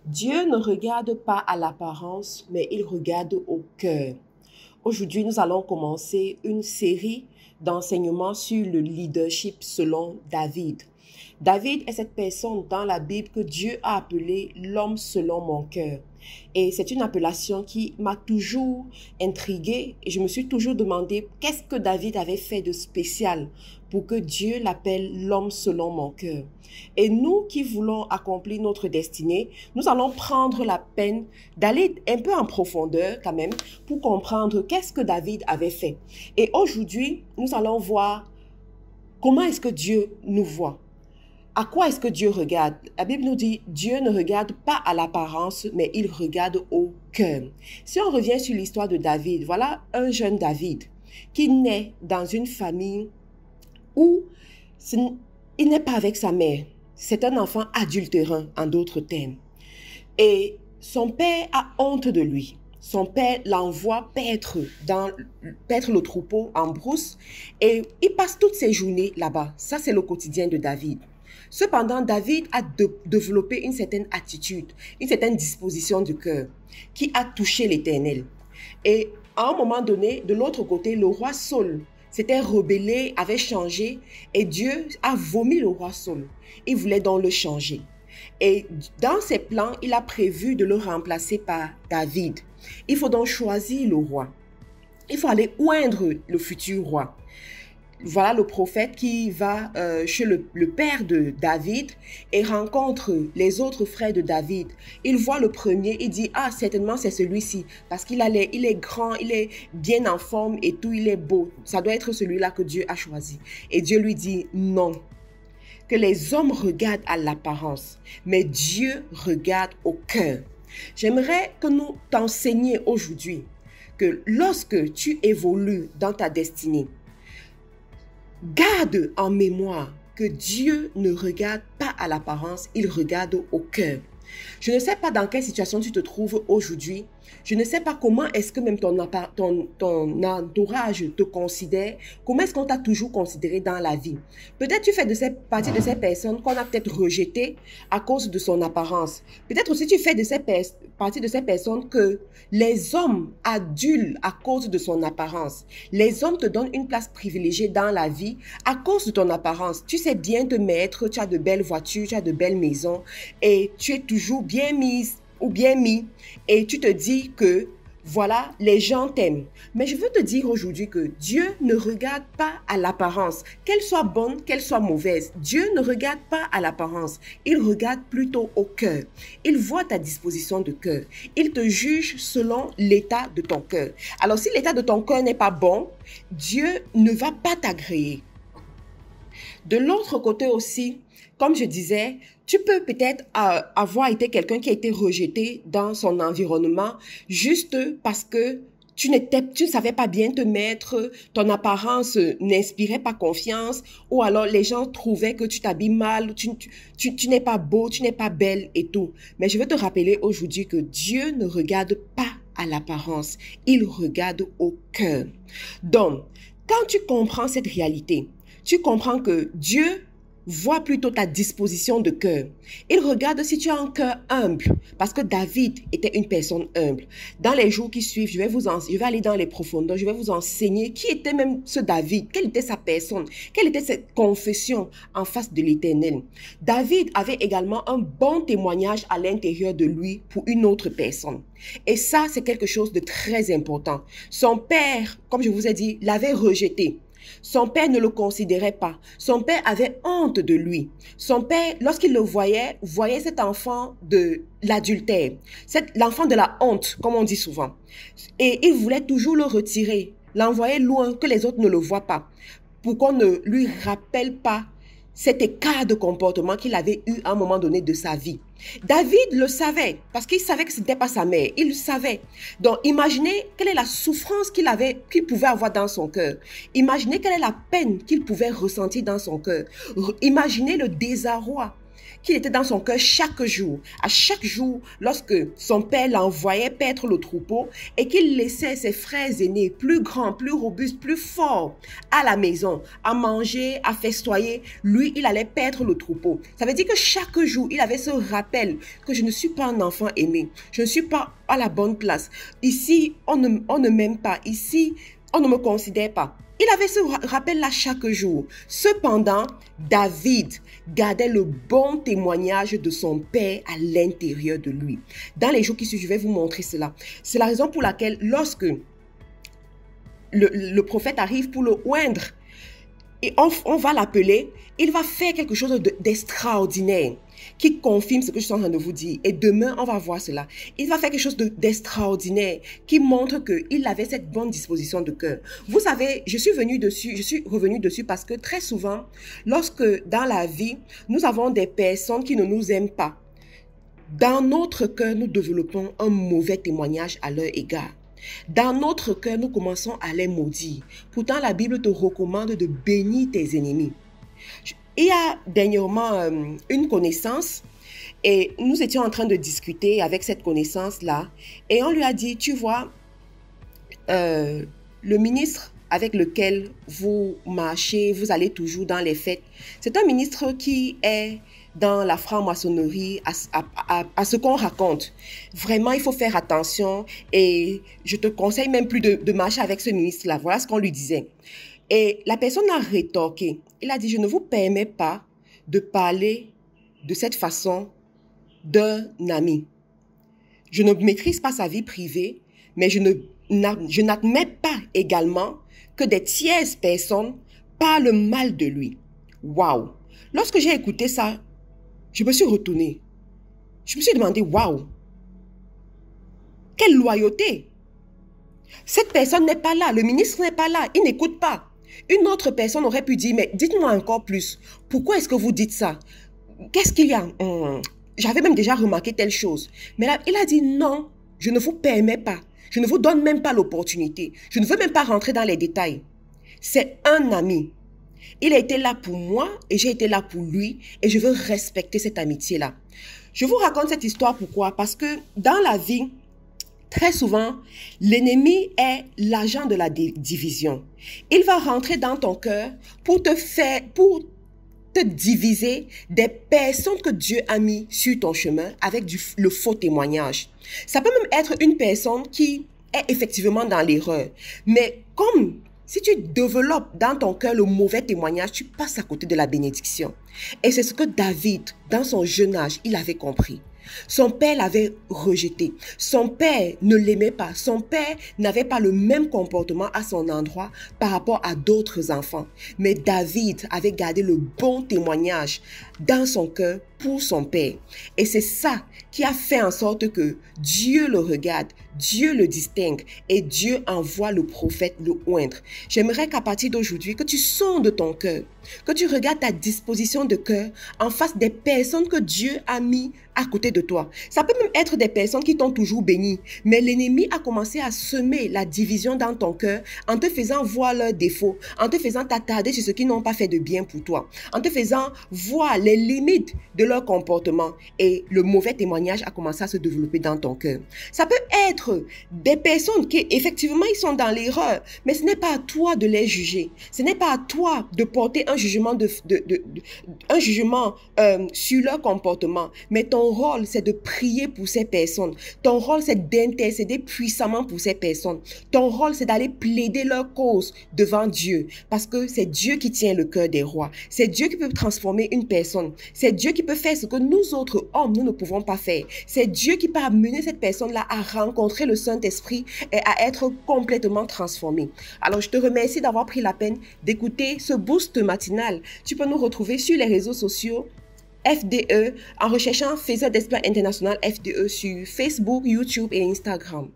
Dieu ne regarde pas à l'apparence, mais il regarde au cœur. Aujourd'hui, nous allons commencer une série d'enseignements sur le leadership selon David. David est cette personne dans la Bible que Dieu a appelée l'homme selon mon cœur. Et c'est une appellation qui m'a toujours intriguée et je me suis toujours demandé qu'est-ce que David avait fait de spécial pour que Dieu l'appelle l'homme selon mon cœur. Et nous qui voulons accomplir notre destinée, nous allons prendre la peine d'aller un peu en profondeur quand même pour comprendre qu'est-ce que David avait fait. Et aujourd'hui, nous allons voir comment est-ce que Dieu nous voit. À quoi est-ce que Dieu regarde? La Bible nous dit, Dieu ne regarde pas à l'apparence, mais il regarde au cœur. Si on revient sur l'histoire de David, voilà un jeune David qui naît dans une famille où il n'est pas avec sa mère. C'est un enfant adultérin, en d'autres termes. Et son père a honte de lui. Son père l'envoie paître le troupeau en brousse et il passe toutes ses journées là-bas. Ça, c'est le quotidien de David. Cependant, David a développé une certaine attitude, une certaine disposition du cœur qui a touché l'Éternel. Et à un moment donné, de l'autre côté, le roi Saul s'était rebellé, avait changé et Dieu a vomi le roi Saul. Il voulait donc le changer. Et dans ses plans, il a prévu de le remplacer par David. Il faut donc choisir le roi. Il faut aller oindre le futur roi. Voilà le prophète qui va chez le père de David et rencontre les autres frères de David. Il voit le premier, il dit, ah, certainement c'est celui-ci, parce il est grand, il est bien en forme et tout, il est beau. Ça doit être celui-là que Dieu a choisi. Et Dieu lui dit, non, que les hommes regardent à l'apparence, mais Dieu regarde au cœur. J'aimerais que nous t'enseignions aujourd'hui que lorsque tu évolues dans ta destinée, garde en mémoire que Dieu ne regarde pas à l'apparence, il regarde au cœur. Je ne sais pas dans quelle situation tu te trouves aujourd'hui. Je ne sais pas comment est-ce que même ton entourage te considère. Comment est-ce qu'on t'a toujours considéré dans la vie. Peut-être tu fais partie de ces personnes qu'on a peut-être rejetées à cause de son apparence. Peut-être aussi tu fais partie de ces personnes que les hommes adulent à cause de son apparence. Les hommes te donnent une place privilégiée dans la vie à cause de ton apparence. Tu sais bien te mettre, tu as de belles voitures, tu as de belles maisons et tu es toujours bien mise ou bien mis et tu te dis que voilà, les gens t'aiment. Mais je veux te dire aujourd'hui que Dieu ne regarde pas à l'apparence, qu'elle soit bonne, qu'elle soit mauvaise. Dieu ne regarde pas à l'apparence, il regarde plutôt au cœur. Il voit ta disposition de cœur. Il te juge selon l'état de ton cœur. Alors si l'état de ton cœur n'est pas bon, Dieu ne va pas t'agréer. De l'autre côté aussi, comme je disais, tu peux peut-être avoir été quelqu'un qui a été rejeté dans son environnement juste parce que tu ne savais pas bien te mettre, ton apparence n'inspirait pas confiance, ou alors les gens trouvaient que tu t'habilles mal, tu n'es pas beau, tu n'es pas belle et tout. Mais je veux te rappeler aujourd'hui que Dieu ne regarde pas à l'apparence, il regarde au cœur. Donc, quand tu comprends cette réalité, tu comprends que Dieu voit plutôt ta disposition de cœur. Il regarde si tu as un cœur humble, parce que David était une personne humble. Dans les jours qui suivent, je vais aller dans les profondeurs, je vais vous enseigner qui était même ce David, quelle était sa personne, quelle était cette confession en face de l'Éternel. David avait également un bon témoignage à l'intérieur de lui pour une autre personne. Et ça, c'est quelque chose de très important. Son père, comme je vous ai dit, l'avait rejeté. Son père ne le considérait pas. Son père avait honte de lui. Son père, lorsqu'il le voyait cet enfant de l'adultère, l'enfant de la honte, comme on dit souvent. Et il voulait toujours le retirer, l'envoyer loin, que les autres ne le voient pas, pour qu'on ne lui rappelle pas cet écart de comportement qu'il avait eu à un moment donné de sa vie. David le savait, parce qu'il savait que ce n'était pas sa mère. Il le savait. Donc, imaginez quelle est la souffrance qu'il pouvait avoir dans son cœur. Imaginez quelle est la peine qu'il pouvait ressentir dans son cœur. Imaginez le désarroi qu'il était dans son cœur chaque jour. À chaque jour, lorsque son père l'envoyait paître le troupeau et qu'il laissait ses frères aînés, plus grands, plus robustes, plus forts, à la maison, à manger, à festoyer, lui, il allait paître le troupeau. Ça veut dire que chaque jour, il avait ce rappel que je ne suis pas un enfant aimé. Je ne suis pas à la bonne place. Ici, on ne m'aime pas. Ici, on ne me considère pas. Il avait ce rappel-là chaque jour. Cependant, David gardait le bon témoignage de son père à l'intérieur de lui. Dans les jours qui suivent, je vais vous montrer cela. C'est la raison pour laquelle lorsque le prophète arrive pour le oindre, et on va l'appeler, il va faire quelque chose d'extraordinaire qui confirme ce que je suis en train de vous dire. Et demain, on va voir cela. Il va faire quelque chose d'extraordinaire qui montre qu'il avait cette bonne disposition de cœur. Vous savez, je suis revenue dessus parce que très souvent, lorsque dans la vie, nous avons des personnes qui ne nous aiment pas, dans notre cœur, nous développons un mauvais témoignage à leur égard. Dans notre cœur, nous commençons à les maudire. Pourtant, la Bible te recommande de bénir tes ennemis. Il y a dernièrement une connaissance et nous étions en train de discuter avec cette connaissance-là et on lui a dit, tu vois, le ministre avec lequel vous marchez, vous allez toujours dans les fêtes, c'est un ministre qui est dans la franc-maçonnerie, à ce qu'on raconte. Vraiment, il faut faire attention et je te conseille même plus de marcher avec ce ministre-là. Voilà ce qu'on lui disait. Et la personne a rétorqué. Il a dit, je ne vous permets pas de parler de cette façon d'un ami. Je ne maîtrise pas sa vie privée, mais je n'admets pas également que des tierces personnes parlent mal de lui. Waouh! Lorsque j'ai écouté ça, je me suis retournée. Je me suis demandé, waouh! Quelle loyauté! Cette personne n'est pas là, le ministre n'est pas là, il n'écoute pas. Une autre personne aurait pu dire, mais dites-moi encore plus. Pourquoi est-ce que vous dites ça? Qu'est-ce qu'il y a? J'avais même déjà remarqué telle chose. Mais là, il a dit, non, je ne vous permets pas. Je ne vous donne même pas l'opportunité. Je ne veux même pas rentrer dans les détails. C'est un ami. Il a été là pour moi et j'ai été là pour lui et je veux respecter cette amitié-là. Je vous raconte cette histoire pourquoi? Parce que dans la vie, très souvent, l'ennemi est l'agent de la division. Il va rentrer dans ton cœur pour te diviser des personnes que Dieu a mis sur ton chemin avec le faux témoignage. Ça peut même être une personne qui est effectivement dans l'erreur. Mais comme si tu développes dans ton cœur le mauvais témoignage, tu passes à côté de la bénédiction. Et c'est ce que David, dans son jeune âge, il avait compris. Son père l'avait rejeté. Son père ne l'aimait pas. Son père n'avait pas le même comportement à son endroit par rapport à d'autres enfants. Mais David avait gardé le bon témoignage dans son cœur pour son père. Et c'est ça qui a fait en sorte que Dieu le regarde, Dieu le distingue et Dieu envoie le prophète le oindre. J'aimerais qu'à partir d'aujourd'hui, que tu sondes ton cœur, que tu regardes ta disposition de cœur en face des personnes que Dieu a mis à côté de toi. Ça peut même être des personnes qui t'ont toujours béni, mais l'ennemi a commencé à semer la division dans ton cœur en te faisant voir leurs défauts, en te faisant t'attarder sur ce qu'ils n'ont pas fait de bien pour toi, en te faisant voir les limites de leur comportement et le mauvais témoignage a commencé à se développer dans ton cœur. Ça peut être des personnes qui effectivement ils sont dans l'erreur, mais ce n'est pas à toi de les juger. Ce n'est pas à toi de porter un jugement, sur leur comportement, mais ton rôle c'est de prier pour ces personnes. Ton rôle c'est d'intercéder puissamment pour ces personnes. Ton rôle c'est d'aller plaider leur cause devant Dieu parce que c'est Dieu qui tient le cœur des rois. C'est Dieu qui peut transformer une personne. C'est Dieu qui peut faire ce que nous autres hommes, nous ne pouvons pas faire. C'est Dieu qui peut amener cette personne-là à rencontrer le Saint-Esprit et à être complètement transformée. Alors, je te remercie d'avoir pris la peine d'écouter ce boost matinal. Tu peux nous retrouver sur les réseaux sociaux FDE en recherchant Faiseur d'Espoir International FDE sur Facebook, YouTube et Instagram.